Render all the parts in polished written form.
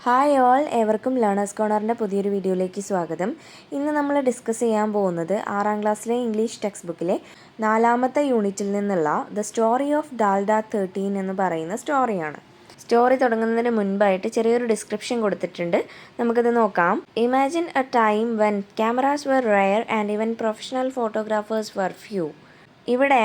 Hi all, ഏവർക്കും learners കോർണറിൻ്റെ പുതിയൊരു വീഡിയോയിലേക്ക് സ്വാഗതം. ഇന്ന് നമ്മൾ ഡിസ്കസ് ചെയ്യാൻ പോകുന്നത് 6ാം ക്ലാസ്സിലെ ഇംഗ്ലീഷ് ടെക്സ്റ്റ് ബുക്കിലെ 4ാമത്തെ യൂണിറ്റിൽ നിന്നുള്ള ദ സ്റ്റോറി ഓഫ് ഡാൽഡ 13 എന്ന് പറയുന്ന സ്റ്റോറിയാണ്. സ്റ്റോറി തുടങ്ങുന്നതിന് മുൻപായിട്ട് ചെറിയൊരു ഡിസ്ക്രിപ്ഷൻ കൊടുത്തിട്ടുണ്ട്, നമുക്കത് നോക്കാം. Imagine a time when cameras were rare and even professional photographers were few. ഇവിടെ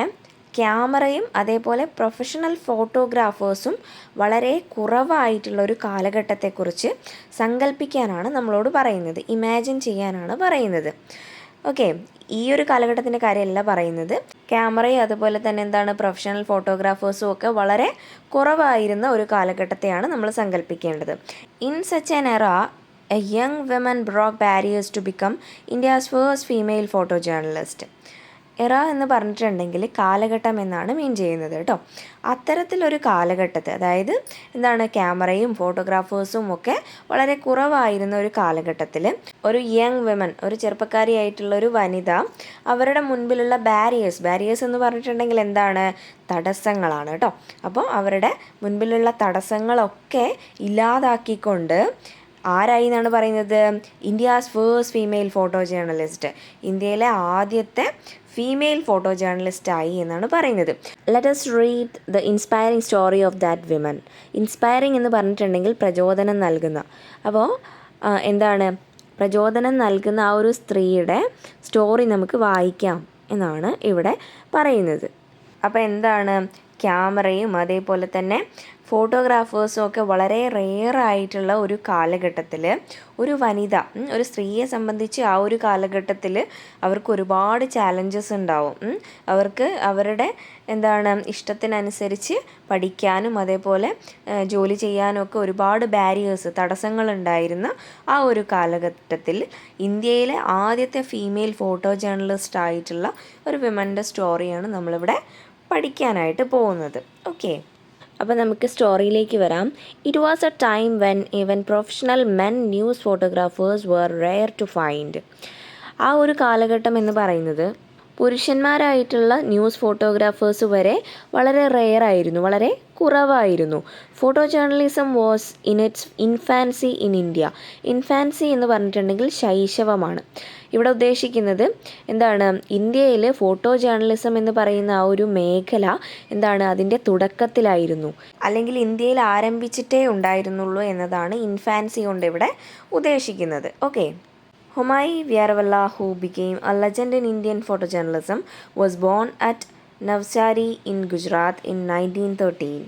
ക്യാമറയും അതേപോലെ പ്രൊഫഷണൽ ഫോട്ടോഗ്രാഫേഴ്സും വളരെ കുറവായിട്ടുള്ള ഒരു കാലഘട്ടത്തെക്കുറിച്ച് സങ്കല്പിക്കാനാണ് നമ്മളോട് പറയുന്നത്, ഇമാജിൻ ചെയ്യാനാണ് പറയുന്നത്. ഓക്കെ, ഈ ഒരു കാലഘട്ടത്തിൻ്റെ കാര്യമല്ല പറയുന്നത്. ക്യാമറയും അതുപോലെ തന്നെ പ്രൊഫഷണൽ ഫോട്ടോഗ്രാഫേഴ്സും ഒക്കെ വളരെ കുറവായിരുന്ന ഒരു കാലഘട്ടത്തെയാണ് നമ്മൾ സങ്കല്പിക്കേണ്ടത്. In such an era a young women broke barriers to become India's first female photo journalist. Era എന്ന് പറഞ്ഞിട്ടുണ്ടെങ്കിൽ കാലഘട്ടം എന്നാണ് മീൻ ചെയ്യുന്നത് കേട്ടോ. അത്തരത്തിലൊരു കാലഘട്ടത്തെ, അതായത് ക്യാമറയും ഫോട്ടോഗ്രാഫേഴ്സും ഒക്കെ വളരെ കുറവായിരുന്ന ഒരു കാലഘട്ടത്തിൽ ഒരു യങ് വിമൻ, ഒരു ചെറുപ്പക്കാരിയായിട്ടുള്ള ഒരു വനിത, അവരുടെ മുൻപിലുള്ള ബാരിയേഴ്സ് എന്ന് പറഞ്ഞിട്ടുണ്ടെങ്കിൽ തടസ്സങ്ങളാണ് കേട്ടോ. അപ്പോൾ അവരുടെ മുൻപിലുള്ള തടസ്സങ്ങളൊക്കെ ഇല്ലാതാക്കിക്കൊണ്ട് ആരായി എന്നാണ് പറയുന്നത്? India's first female photo journalist, ഇന്ത്യയിലെ ആദ്യത്തെ ഫീമെയിൽ ഫോട്ടോ ജേർണലിസ്റ്റായി എന്നാണ് പറയുന്നത്. Let us read the inspiring story of that women. Inspiring എന്ന് പറഞ്ഞിട്ടുണ്ടെങ്കിൽ പ്രചോദനം നൽകുന്ന. അപ്പോൾ പ്രചോദനം നൽകുന്ന ആ ഒരു സ്ത്രീയുടെ സ്റ്റോറി നമുക്ക് വായിക്കാം എന്നാണ് ഇവിടെ പറയുന്നത്. അപ്പോൾ ക്യാമറയും അതേപോലെ തന്നെ ഫോട്ടോഗ്രാഫേഴ്സും ഒക്കെ വളരെ റെയറായിട്ടുള്ള ഒരു കാലഘട്ടത്തിൽ ഒരു വനിത, ഒരു സ്ത്രീയെ സംബന്ധിച്ച് ആ ഒരു കാലഘട്ടത്തിൽ അവർക്ക് ഒരുപാട് ചാലഞ്ചസ് ഉണ്ടാവും. അവർക്ക് അവരുടെ ഇഷ്ടത്തിനനുസരിച്ച് പഠിക്കാനും അതേപോലെ ജോലി ചെയ്യാനും ഒക്കെ ഒരുപാട് തടസ്സങ്ങളുണ്ടായിരുന്ന ആ ഒരു കാലഘട്ടത്തിൽ ഇന്ത്യയിലെ ആദ്യത്തെ ഫീമെയിൽ ഫോട്ടോ ജേർണലിസ്റ്റ് ആയിട്ടുള്ള ഒരു വിമൻ്റെ സ്റ്റോറിയാണ് നമ്മളിവിടെ പഠിക്കാനായിട്ട് പോകുന്നത്. ഓക്കെ, അപ്പോൾ നമുക്ക് സ്റ്റോറിയിലേക്ക് വരാം. It was a time when even professional men news photographers were rare to find. ആ ഒരു കാലഘട്ടം എന്ന് പറയുന്നത് പുരുഷന്മാരായിട്ടുള്ള ന്യൂസ് ഫോട്ടോഗ്രാഫേഴ്സ് വരെ വളരെ റെയറായിരുന്നു, വളരെ കുറവായിരുന്നു. Photo journalism was in its infancy in India. Infancy എന്ന് പറഞ്ഞിട്ടുണ്ടെങ്കിൽ ശൈശവമാണ്. ഇവിടെ ഉദ്ദേശിക്കുന്നത് ഇന്ത്യയിൽ ഫോട്ടോ ജേർണലിസം എന്ന് പറയുന്ന ആ ഒരു മേഖല അതിൻ്റെ തുടക്കത്തിലായിരുന്നു, അല്ലെങ്കിൽ ഇന്ത്യയിൽ ആരംഭിച്ചിട്ടേ ഉണ്ടായിരുന്നുള്ളൂ എന്നതാണ് ഇൻഫാൻസി കൊണ്ട് ഇവിടെ ഉദ്ദേശിക്കുന്നത്. Okay, Homi Vyaravala, who became a legend in Indian photojournalism, was born at Navsari in Gujarat in 1913.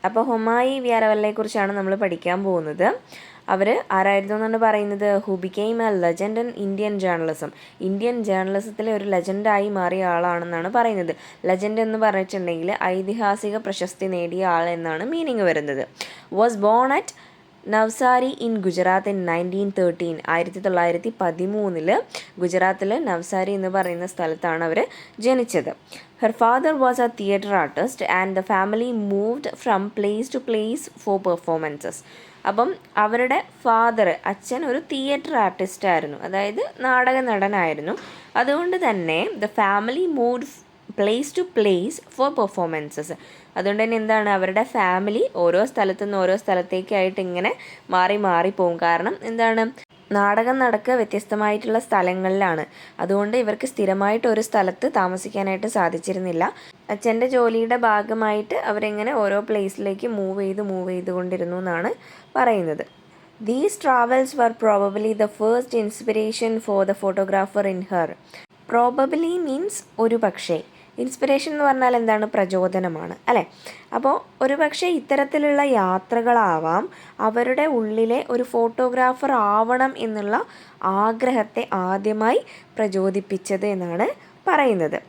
അപ്പോൾ ഹൊമായി വ്യാരവല്ലയെക്കുറിച്ചാണ് നമ്മൾ പഠിക്കാൻ പോകുന്നത്. അവർ ആരായിരുന്നു എന്നാണ് പറയുന്നത്? Who became a legend in Indian journalism. Indian ജേർണലിസത്തിലെ ഒരു ലെജൻഡായി മാറിയ ആളാണെന്നാണ് പറയുന്നത്. ലെജൻഡ് എന്ന് പറഞ്ഞിട്ടുണ്ടെങ്കിൽ ഐതിഹാസിക പ്രശസ്തി നേടിയ ആൾ എന്നാണ് മീനിങ് വരുന്നത്. Was born at Navsari in Gujarat in 1913. 1913 ഗുജറാത്തിൽ നവ്സാരി എന്ന് പറയുന്ന സ്ഥലത്താണ് അവർ ജനിച്ചത്. Her father was a theatre artist and the family moved from place to place for performances. അപ്പം അവരുടെ അച്ഛൻ ഒരു തിയേറ്റർ ആർട്ടിസ്റ്റ് ആയിരുന്നു, അതായത് നാടക നടനായിരുന്നു. അതുകൊണ്ട് തന്നെ the family moved place to place for performances. അതുകൊണ്ട് തന്നെ അവരുടെ ഫാമിലി ഓരോ സ്ഥലത്തു നിന്ന് ഓരോ സ്ഥലത്തേക്കായിട്ട് ഇങ്ങനെ മാറി പോകും. കാരണം നാടകം നടക്കുക വ്യത്യസ്തമായിട്ടുള്ള സ്ഥലങ്ങളിലാണ്. അതുകൊണ്ട് ഇവർക്ക് സ്ഥിരമായിട്ട് ഒരു സ്ഥലത്ത് താമസിക്കാനായിട്ട് സാധിച്ചിരുന്നില്ല. അച്ഛൻ്റെ ജോലിയുടെ ഭാഗമായിട്ട് അവരെങ്ങനെ ഓരോ പ്ലേസിലേക്ക് മൂവ് ചെയ്തുകൊണ്ടിരുന്നു എന്നാണ് പറയുന്നത്. These travels were probably the first inspiration for the photographer in her. Probably means ഒരു പക്ഷേ. ഇൻസ്പിറേഷൻ എന്ന് പറഞ്ഞാൽ പ്രചോദനമാണ് അല്ലേ? അപ്പോൾ ഒരു പക്ഷേ ഇത്തരത്തിലുള്ള യാത്രകളാവാം അവരുടെ ഉള്ളിലെ ഒരു ഫോട്ടോഗ്രാഫർ ആവണം എന്നുള്ള ആഗ്രഹത്തെ ആദ്യമായി പ്രചോദിപ്പിച്ചത് എന്നാണ് പറയുന്നത്.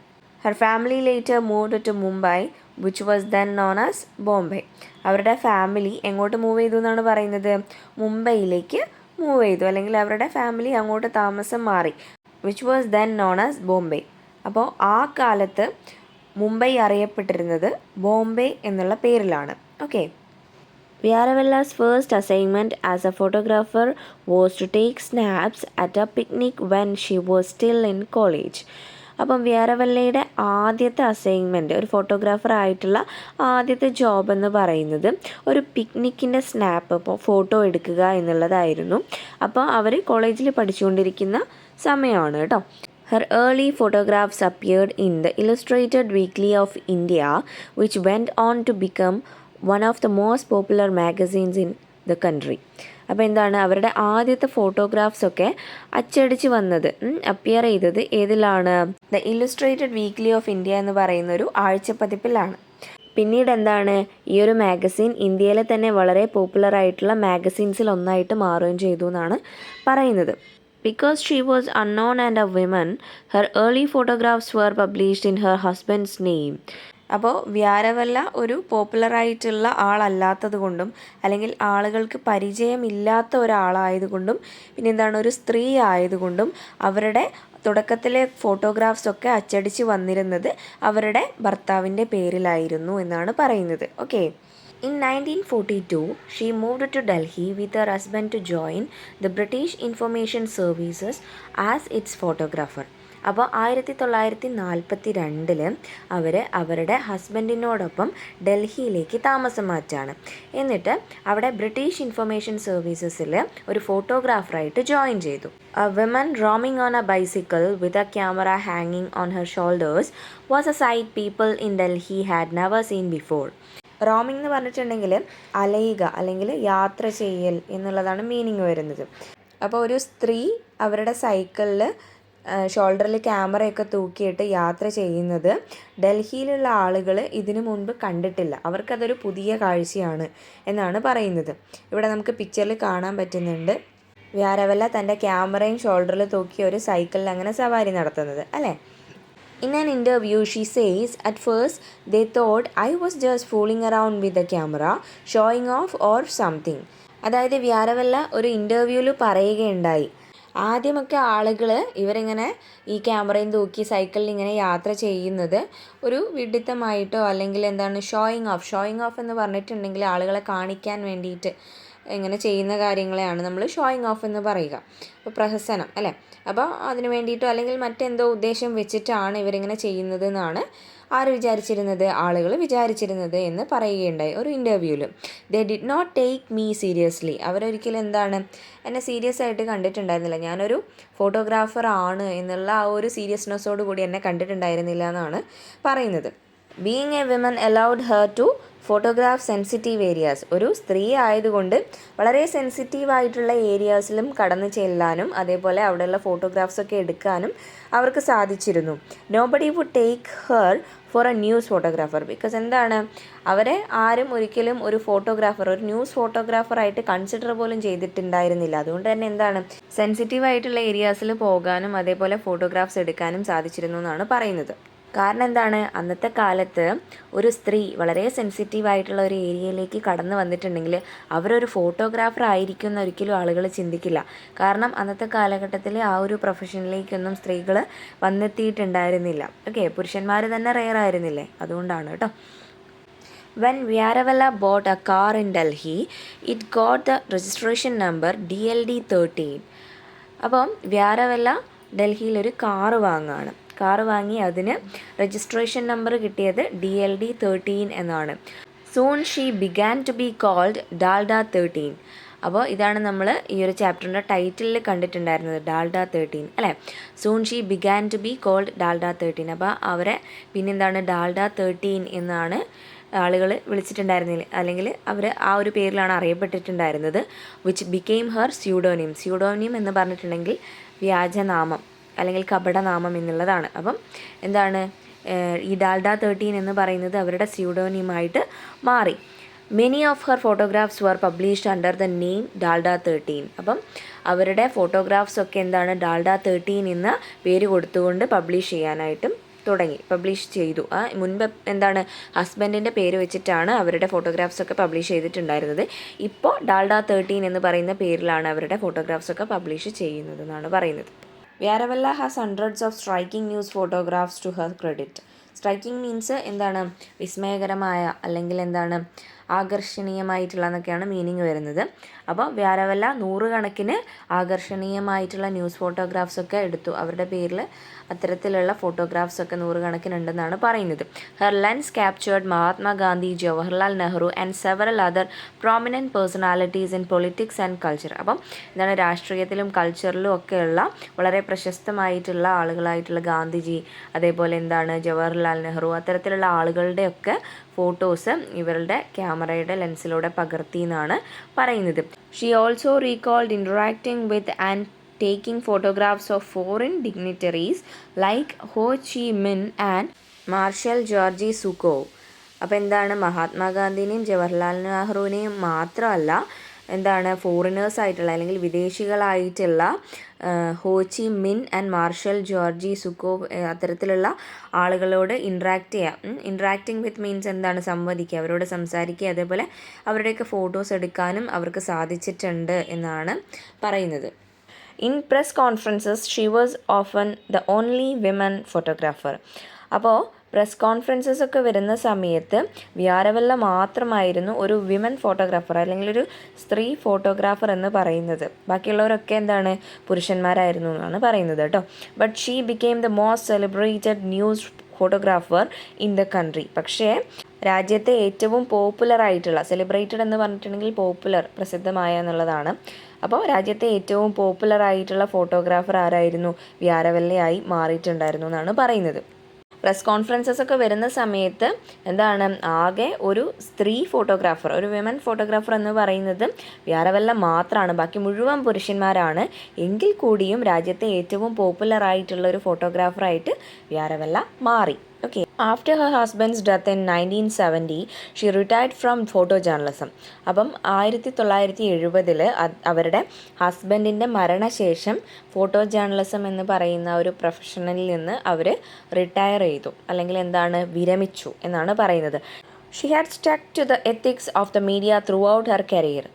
Her family later moved to Mumbai which was then known as Bombay. അവരുടെ ഫാമിലി എങ്ങോട്ട് മൂവ് ചെയ്തു എന്നാണ് പറയുന്നത്? മുംബൈയിലേക്ക് മൂവ് ചെയ്തു, അല്ലെങ്കിൽ അവരുടെ ഫാമിലി അങ്ങോട്ട് താമസം മാറി. Which was then known as Bombay. അപ്പോൾ ആ കാലത്ത് മുംബൈ അറിയപ്പെട്ടിരുന്നത് ബോംബെ എന്നുള്ള പേരിലാണ്. Okay, Vyarawalla's first assignment as a photographer was to take snaps at a picnic when she was still in college. അപ്പം വ്യാരവല്ലയുടെ ആദ്യത്തെ അസൈൻമെൻറ്റ്, ഒരു ഫോട്ടോഗ്രാഫർ ആയിട്ടുള്ള ആദ്യത്തെ ജോബ് എന്ന് പറയുന്നത് ഒരു പിക്നിക്കിൻ്റെ സ്നാപ്പ്, ഫോട്ടോ എടുക്കുക എന്നുള്ളതായിരുന്നു. അപ്പോൾ അവർ കോളേജിൽ പഠിച്ചുകൊണ്ടിരിക്കുന്ന സമയമാണ് കേട്ടോ. Her early photographs appeared in the Illustrated Weekly of India, which went on to become one of the most popular magazines in the country. അപ്പോൾ എന്താണ്, അവരുടെ ആദ്യത്തെ ഫോട്ടോഗ്രാഫ്സൊക്കെ അച്ചടിച്ച് വന്നത്, അപ്പിയർ ചെയ്തത് ഏതിലാണ്? The illustrated weekly of India എന്ന് പറയുന്ന ഒരു ആഴ്ചപ്പതിപ്പിലാണ്. പിന്നീട് എന്താണ്, ഈ ഒരു മാഗസിൻ ഇന്ത്യയിലെ തന്നെ വളരെ പോപ്പുലർ ആയിട്ടുള്ള മാഗസിൻസിൽ ഒന്നായിട്ട് മാറുകയും ചെയ്തു എന്നാണ് പറയുന്നത്. Because she was unknown and a woman, her early photographs were published in her husband's name. അപ്പോൾ വ്യാരവല്ല ഒരു പോപ്പുലറായിട്ടുള്ള ആളല്ലാത്തത് കൊണ്ടും അല്ലെങ്കിൽ ആളുകൾക്ക് പരിചയമില്ലാത്ത ഒരാളായതുകൊണ്ടും പിന്നെ എന്താണ് ഒരു സ്ത്രീ ആയതുകൊണ്ടും അവരുടെ തുടക്കത്തിലെ ഫോട്ടോഗ്രാഫ്സൊക്കെ അച്ചടിച്ച് വന്നിരുന്നത് അവരുടെ ഭർത്താവിൻ്റെ പേരിലായിരുന്നു എന്നാണ് പറയുന്നത്. Okay. In 1942, she moved to Delhi with her husband to join the British Information Services as its photographer. അപ്പോൾ 1942 അവർ അവരുടെ ഹസ്ബൻഡിനോടൊപ്പം ഡൽഹിയിലേക്ക് താമസം മാറ്റാണ്. എന്നിട്ട് അവിടെ ബ്രിട്ടീഷ് ഇൻഫർമേഷൻ സർവീസസിൽ ഒരു ഫോട്ടോഗ്രാഫറായിട്ട് ജോയിൻ ചെയ്തു. A woman roaming on a bicycle with a camera hanging on her shoulders was a sight people in Delhi had never seen before. Roaming എന്ന് പറഞ്ഞിട്ടുണ്ടെങ്കിൽ അലയുക അല്ലെങ്കിൽ യാത്ര ചെയ്യൽ എന്നുള്ളതാണ് മീനിങ് വരുന്നത്. അപ്പോൾ ഒരു സ്ത്രീ അവരുടെ സൈക്കിളിൽ ഷോൾഡറിൽ ക്യാമറയൊക്കെ തൂക്കിയിട്ട് യാത്ര ചെയ്യുന്നത് ഡൽഹിയിലുള്ള ആളുകൾ ഇതിനു മുൻപ് കണ്ടിട്ടില്ല. അവർക്കതൊരു പുതിയ കാഴ്ചയാണ് എന്നാണ് പറയുന്നത്. ഇവിടെ നമുക്ക് പിക്ചറിൽ കാണാൻ പറ്റുന്നുണ്ട് വ്യാരവല്ല തൻ്റെ ക്യാമറയും ഷോൾഡറിൽ തൂക്കി ഒരു സൈക്കിളിൽ അങ്ങനെ സവാരി നടത്തുന്നത് അല്ലേ. In an interview, she says, "At first, they thought I was just fooling around with the camera, showing off or something." അതായത് വ്യാരവല്ല ഒരു ഇൻ്റർവ്യൂവിൽ പറയുകയുണ്ടായി, ആദ്യമൊക്കെ ആളുകൾ ഇവരിങ്ങനെ ഈ ക്യാമറയും തൂക്കി സൈക്കിളിൽ ഇങ്ങനെ യാത്ര ചെയ്യുന്നത് ഒരു വിഡിത്തമായിട്ടോ അല്ലെങ്കിൽ എന്താണ് ഷോയിങ് ഓഫ് എന്ന് പറഞ്ഞിട്ടുണ്ടെങ്കിൽ ആളുകളെ കാണിക്കാൻ വേണ്ടിയിട്ട് ഇങ്ങനെ ചെയ്യുന്ന കാര്യങ്ങളെയാണ് നമ്മൾ ഷോയിങ് ഓഫ് എന്ന് പറയുക. അപ്പോൾ പ്രഹസനം അല്ലേ. അപ്പോൾ അതിന് വേണ്ടിയിട്ടോ അല്ലെങ്കിൽ മറ്റെന്തോ ഉദ്ദേശം വെച്ചിട്ടാണ് ഇവരിങ്ങനെ ചെയ്യുന്നത് എന്നാണ് ആളുകൾ വിചാരിച്ചിരുന്നത് എന്ന് പറയുകയുണ്ടായി ഒരു ഇൻ്റർവ്യൂവിൽ. They did not take me seriously. അവരൊരിക്കലും എന്താണ് എന്നെ സീരിയസ് ആയിട്ട് കണ്ടിട്ടുണ്ടായിരുന്നില്ല. ഞാനൊരു ഫോട്ടോഗ്രാഫർ ആണ് എന്നുള്ള ആ ഒരു സീരിയസ്നെസ്സോട് കൂടി എന്നെ കണ്ടിട്ടുണ്ടായിരുന്നില്ല എന്നാണ് പറയുന്നത്. Being a women allowed her to photograph sensitive areas. ഒരു സ്ത്രീ ആയതുകൊണ്ട് വളരെ സെൻസിറ്റീവായിട്ടുള്ള ഏരിയാസിലും കടന്നു ചെല്ലാനും അതേപോലെ അവിടെയുള്ള ഫോട്ടോഗ്രാഫ്സൊക്കെ എടുക്കാനും അവർക്ക് സാധിച്ചിരുന്നു. Nobody would take her for a news photographer. Because എന്താണ്, അവരെ ആരും ഒരിക്കലും ഒരു ന്യൂസ് ഫോട്ടോഗ്രാഫറായിട്ട് കൺസിഡർ പോലും ചെയ്തിട്ടുണ്ടായിരുന്നില്ല. അതുകൊണ്ട് തന്നെ എന്താണ്, സെൻസിറ്റീവായിട്ടുള്ള ഏരിയാസിൽ പോകാനും അതേപോലെ ഫോട്ടോഗ്രാഫ്സ് എടുക്കാനും സാധിച്ചിരുന്നു എന്നാണ് പറയുന്നത്. കാരണം എന്താണ്, അന്നത്തെ കാലത്ത് ഒരു സ്ത്രീ വളരെ സെൻസിറ്റീവായിട്ടുള്ള ഒരു ഏരിയയിലേക്ക് കടന്നു വന്നിട്ടുണ്ടെങ്കിൽ അവരൊരു ഫോട്ടോഗ്രാഫർ ആയിരിക്കും എന്ന് ഒരിക്കലും ആളുകൾ ചിന്തിക്കില്ല. കാരണം അന്നത്തെ കാലഘട്ടത്തിൽ ആ ഒരു പ്രൊഫഷനിലേക്കൊന്നും സ്ത്രീകൾ വന്നെത്തിയിട്ടുണ്ടായിരുന്നില്ല. ഓക്കെ, പുരുഷന്മാർ തന്നെ റെയർ ആയിരുന്നില്ലേ, അതുകൊണ്ടാണ് കേട്ടോ. When Vyaravalla bought a car in Delhi, it got the registration number DLD 13. അപ്പം വ്യാരവല്ല ഡൽഹിയിലൊരു കാറ് വാങ്ങി അതിന് രജിസ്ട്രേഷൻ നമ്പർ കിട്ടിയത് DLD 13 എന്നാണ്. Soon she began to be called Dalda 13. അപ്പോൾ ഇതാണ് നമ്മൾ ഈ ഒരു ചാപ്റ്ററിൻ്റെ ടൈറ്റിലിൽ കണ്ടിട്ടുണ്ടായിരുന്നത്, ഡാൽഡ 13 അല്ലേ. Soon she began to be called Dalda 13. അപ്പോൾ അവരെ പിന്നെന്താണ് ഡാൽഡ 13 എന്നാണ് ആളുകൾ വിളിച്ചിട്ടുണ്ടായിരുന്നില്ല, അല്ലെങ്കിൽ അവർ ആ ഒരു പേരിലാണ് അറിയപ്പെട്ടിട്ടുണ്ടായിരുന്നത്. വിച്ച് ബിക്കെയിം ഹെർ സ്യൂഡോനിം എന്ന് പറഞ്ഞിട്ടുണ്ടെങ്കിൽ വ്യാജനാമം അല്ലെങ്കിൽ കപടനാമം എന്നുള്ളതാണ്. അപ്പം എന്താണ്, ഈ ഡാൽഡ 13 എന്ന് പറയുന്നത് അവരുടെ സ്യൂഡോനിമായിട്ട് മാറി. Many of her photographs were published under the name Dalda 13. അപ്പം അവരുടെ ഫോട്ടോഗ്രാഫ്സൊക്കെ എന്താണ് ഡാൽഡ 13 എന്ന പേര് കൊടുത്തുകൊണ്ട് പബ്ലിഷ് ചെയ്തു. മുൻപ് എന്താണ് ഹസ്ബൻഡിൻ്റെ പേര് വെച്ചിട്ടാണ് അവരുടെ ഫോട്ടോഗ്രാഫ്സൊക്കെ പബ്ലിഷ് ചെയ്തിട്ടുണ്ടായിരുന്നത്. ഇപ്പോൾ ഡാൽഡ 13 എന്ന് പറയുന്ന പേരിലാണ് അവരുടെ ഫോട്ടോഗ്രാഫ്സൊക്കെ പബ്ലിഷ് ചെയ്യുന്നത് എന്നാണ് പറയുന്നത്. Vyarawalla has hundreds of striking news photographs to her credit. Striking means എന്താണ്, വിസ്മയകരമായ അല്ലെങ്കിൽ എന്താണ് ആകർഷണീയമായിട്ടുള്ള എന്നൊക്കെയാണ് മീനിങ് വരുന്നത്. അപ്പോൾ വ്യാരവല്ല നൂറുകണക്കിന് ആകർഷണീയമായിട്ടുള്ള ന്യൂസ് ഫോട്ടോഗ്രാഫ്സൊക്കെ എടുത്തു. അവരുടെ പേരിൽ അത്തരത്തിലുള്ള ഫോട്ടോഗ്രാഫ്സൊക്കെ നൂറുകണക്കിനുണ്ടെന്നാണ് പറയുന്നത്. Her lens captured Mahatma Gandhi, Jawaharlal Nehru and several other prominent personalities in politics and culture. അപ്പം എന്താണ് രാഷ്ട്രീയത്തിലും കൾച്ചറിലും ഒക്കെയുള്ള വളരെ പ്രശസ്തമായിട്ടുള്ള ആളുകളായിട്ടുള്ള ഗാന്ധിജി, അതേപോലെ എന്താണ് ജവഹർലാൽ നെഹ്റു, അത്തരത്തിലുള്ള ആളുകളുടെയൊക്കെ ഫോട്ടോസ് ഇവരുടെ ക്യാമറയുടെ ലെൻസിലൂടെ പകർത്തി എന്നാണ് പറയുന്നത്. She also recalled interacting with and taking photographs of foreign dignitaries like Ho Chi Minh and marshal Georgy Zhukov. അപ്പോൾ എന്താണ് മഹാത്മാഗാന്ധിനെയും ജവഹർലാൽ നെഹ്റുവിനെയും മാത്രമല്ല എന്താണ് ഫോറിനേഴ്സ് ആയിട്ടുള്ള അല്ലെങ്കിൽ വിദേശികളായിട്ടുള്ള ഹോച്ചി മിൻ ആൻഡ് മാർഷൽ ജോർജി സുക്കോവ് അത്തരത്തിലുള്ള ആളുകളോട് ഇൻട്രാക്റ്റിംഗ് വിത്ത് മീൻസ് എന്താണ് സംവദിക്കുക, അവരോട് സംസാരിക്കുക, അതേപോലെ അവരുടെയൊക്കെ ഫോട്ടോസ് എടുക്കാനും അവർക്ക് സാധിച്ചിട്ടുണ്ട് എന്നാണ് പറയുന്നത്. In press conferences she was often the only women photographer. അപ്പോൾ പ്രസ് കോൺഫറൻസസ് ഒക്കെ വരുന്ന സമയത്ത് വ്യാരവല്ല മാത്രമായിരുന്നു ഒരു വിമൻ ഫോട്ടോഗ്രാഫർ അല്ലെങ്കിൽ ഒരു സ്ത്രീ ഫോട്ടോഗ്രാഫർ എന്ന് പറയുന്നത്. ബാക്കിയുള്ളവരൊക്കെ എന്താണ് പുരുഷന്മാരായിരുന്നു എന്നാണ് പറയുന്നത് കേട്ടോ. But she became the most celebrated news photographer in the country. പക്ഷേ രാജ്യത്തെ ഏറ്റവും പോപ്പുലറായിട്ടുള്ള, സെലിബ്രേറ്റഡ് എന്ന് പറഞ്ഞിട്ടുണ്ടെങ്കിൽ പോപ്പുലർ, പ്രസിദ്ധമായ എന്നുള്ളതാണ്. അപ്പോൾ രാജ്യത്തെ ഏറ്റവും പോപ്പുലറായിട്ടുള്ള ഫോട്ടോഗ്രാഫർ ആരായിരുന്നു? വ്യാരവല്ലയായി മാറിയിട്ടുണ്ടായിരുന്നു എന്നാണ് പറയുന്നത്. പ്രസ് കോൺഫറൻസസ് ഒക്കെ വരുന്ന സമയത്ത് എന്താണ് ആകെ ഒരു സ്ത്രീ ഫോട്ടോഗ്രാഫർ, ഒരു വിമൻ ഫോട്ടോഗ്രാഫർ എന്ന് പറയുന്നത് വ്യാരവല്ല മാത്രമാണ്. ബാക്കി മുഴുവൻ പുരുഷന്മാരാണ്. എങ്കിൽ കൂടിയും രാജ്യത്തെ ഏറ്റവും പോപ്പുലർ ആയിട്ടുള്ള ഒരു ഫോട്ടോഗ്രാഫറായിട്ട് വ്യാരവല്ല മാറി. Okay. After her husband's death in 1970, she retired from photo journalism. അപ്പം 1970 അവരുടെ ഹസ്ബൻഡിൻ്റെ മരണശേഷം ഫോട്ടോ ജേർണലിസം എന്ന് പറയുന്ന ഒരു പ്രൊഫഷനിൽ നിന്ന് അവർ റിട്ടയർ ചെയ്തു, അല്ലെങ്കിൽ എന്താണ് വിരമിച്ചു എന്നാണ് പറയുന്നത്. She had stuck to the ethics of the media throughout her career.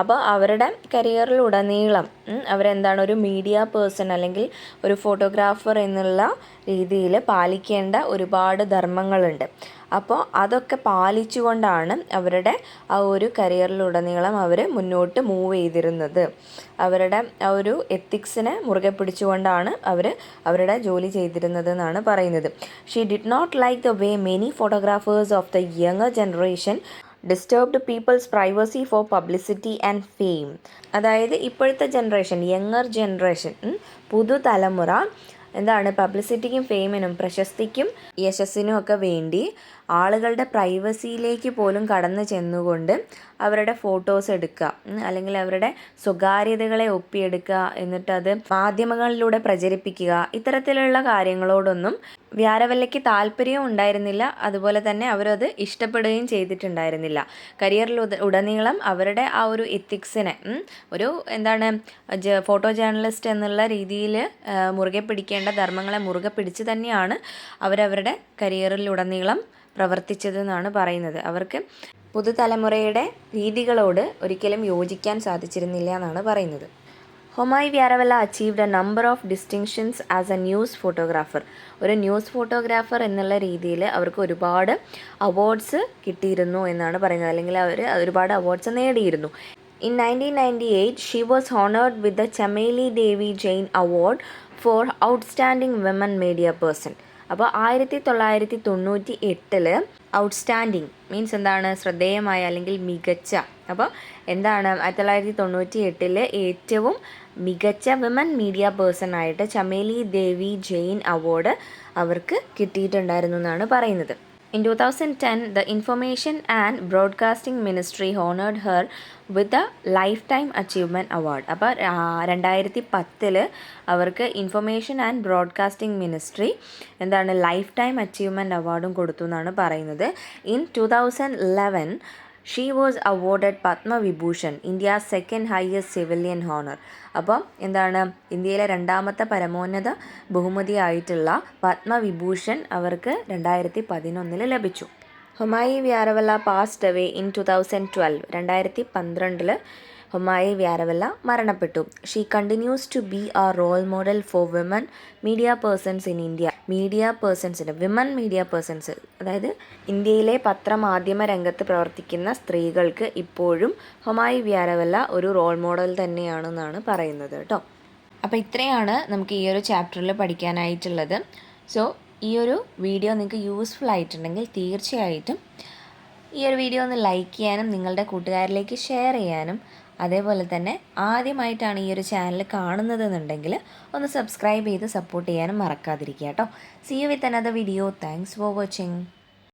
അപ്പോൾ അവരുടെ കരിയറിലുടനീളം അവരെന്താണ് ഒരു മീഡിയ പേഴ്സൺ അല്ലെങ്കിൽ ഒരു ഫോട്ടോഗ്രാഫർ എന്നുള്ള രീതിയിൽ പാലിക്കേണ്ട ഒരുപാട് ധർമ്മങ്ങളുണ്ട്. അപ്പോൾ അതൊക്കെ പാലിച്ചുകൊണ്ടാണ് അവരുടെ ആ ഒരു കരിയറിലുടനീളം അവർ മുന്നോട്ട് മൂവ് ചെയ്തിരുന്നത്. അവരുടെ ആ ഒരു എത്തിക്സിനെ മുറുകെ പിടിച്ചുകൊണ്ടാണ് അവർ അവരുടെ ജോലി ചെയ്തിരുന്നത് എന്നാണ് പറയുന്നത്. She did not like the way many photographers of the younger generation disturbed people's privacy for publicity and fame. അതായത് ഇപ്പോഴത്തെ ജനറേഷൻ, യങ്ങർ ജനറേഷൻ, പുതുതലമുറ എന്താണ് പബ്ലിസിറ്റിക്കും ഫെയിമിനും പ്രശസ്തിക്കും യശസ്സിനും ഒക്കെ വേണ്ടി ആളുകളുടെ പ്രൈവസിയിലേക്ക് പോലും കടന്നു ചെന്നുകൊണ്ട് അവരുടെ ഫോട്ടോസ് എടുക്കുക, അല്ലെങ്കിൽ അവരുടെ സ്വകാര്യതകളെ ഒപ്പിയെടുക്കുക, എന്നിട്ടത് മാധ്യമങ്ങളിലൂടെ പ്രചരിപ്പിക്കുക. ഇത്തരത്തിലുള്ള കാര്യങ്ങളോടൊന്നും വ്യാരവല്ലയ്ക്ക് താല്പര്യവും ഉണ്ടായിരുന്നില്ല. അതുപോലെ തന്നെ അവരത് ഇഷ്ടപ്പെടുകയും ചെയ്തിട്ടുണ്ടായിരുന്നില്ല. കരിയറിൽ ഉടനീളം അവരുടെ ആ ഒരു എത്തിക്സിനെ ഒരു എന്താണ് ഫോട്ടോ ജേർണലിസ്റ്റ് എന്നുള്ള രീതിയിൽ മുറുകെ പിടിക്കേണ്ട ധർമ്മങ്ങളെ മുറുകെ പിടിച്ച് തന്നെയാണ് അവരവരുടെ കരിയറിലുടനീളം പ്രവർത്തിച്ചതെന്നാണ് പറയുന്നത്. അവർക്ക് പുതുതലമുറയുടെ രീതികളോട് ഒരിക്കലും യോജിക്കാൻ സാധിച്ചിരുന്നില്ല എന്നാണ് പറയുന്നത്. Homai Vyarawalla achieved a number of distinctions as a news photographer. ഒരു ന്യൂസ് ഫോട്ടോഗ്രാഫർ എന്നുള്ള രീതിയിൽ അവർക്ക് ഒരുപാട് അവാർഡ്സ് കിട്ടിയിരുന്നു എന്നാണ് പറയുന്നത്, അല്ലെങ്കിൽ അവർ ഒരുപാട് അവാർഡ്സ് നേടിയിരുന്നു. In 1998, she was honored with the Chameli Devi Jain Award for Outstanding Women Media Person. അപ്പോൾ 1998 ഔട്ട്സ്റ്റാൻഡിങ് മീൻസ് എന്താണ് ശ്രദ്ധേയമായ അല്ലെങ്കിൽ മികച്ച. അപ്പോൾ എന്താണ് 1998 ഏറ്റവും മികച്ച വിമൻ മീഡിയ പേഴ്സൺ ആയിട്ട് ചമേലി ദേവി ജെയിൻ അവാർഡ് അവർക്ക് കിട്ടിയിട്ടുണ്ടായിരുന്നു എന്നാണ് പറയുന്നത്. In 2010, the Information and Broadcasting Ministry honored her with the Lifetime Achievement Award. അപ്പോൾ 2010 അവർക്ക് ഇൻഫർമേഷൻ ആൻഡ് ബ്രോഡ്കാസ്റ്റിംഗ് മിനിസ്ട്രി എന്താണ് ലൈഫ് ടൈം അച്ചീവ്മെൻറ്റ് അവാർഡും കൊടുത്തു എന്നാണ് പറയുന്നത്. In 2011 she was awarded Padma Vibhushan, India's second highest civilian honour. അപ്പോൾ എന്താണ് ഇന്ത്യയിലെ രണ്ടാമത്തെ പരമോന്നത ബഹുമതിയായിട്ടുള്ള പത്മവിഭൂഷൺ അവർക്ക് 2011 ലഭിച്ചു. Homai Vyarawalla passed away in 2012. 2012 Homai Vyarawalla മരണപ്പെട്ടു. She continues to be a role model for women media persons in India. Women media persons, അതായത് ഇന്ത്യയിലെ പത്രമാധ്യമ രംഗത്ത് പ്രവർത്തിക്കുന്ന സ്ത്രീകൾക്ക് ഇപ്പോഴും ഹൊമായി വ്യാരവല്ല ഒരു റോൾ മോഡൽ തന്നെയാണെന്നാണ് പറയുന്നത് കേട്ടോ. അപ്പോൾ ഇത്രയാണ് നമുക്ക് ഈ ഒരു ചാപ്റ്ററിൽ പഠിക്കാനായിട്ടുള്ളത്. സോ ഈ ഒരു വീഡിയോ നിങ്ങൾക്ക് യൂസ്ഫുൾ ആയിട്ടുണ്ടെങ്കിൽ തീർച്ചയായിട്ടും ഈ ഒരു വീഡിയോ ഒന്ന് ലൈക്ക് ചെയ്യാനും നിങ്ങളുടെ കൂട്ടുകാരിലേക്ക് ഷെയർ ചെയ്യാനും, അതേപോലെ തന്നെ ആദ്യമായിട്ടാണ് ഈ ഒരു ചാനൽ കാണുന്നതെന്നുണ്ടെങ്കിൽ ഒന്ന് സബ്സ്ക്രൈബ് ചെയ്ത് സപ്പോർട്ട് ചെയ്യാനും മറക്കാതിരിക്കുക കേട്ടോ. See you with another video. Thanks for watching.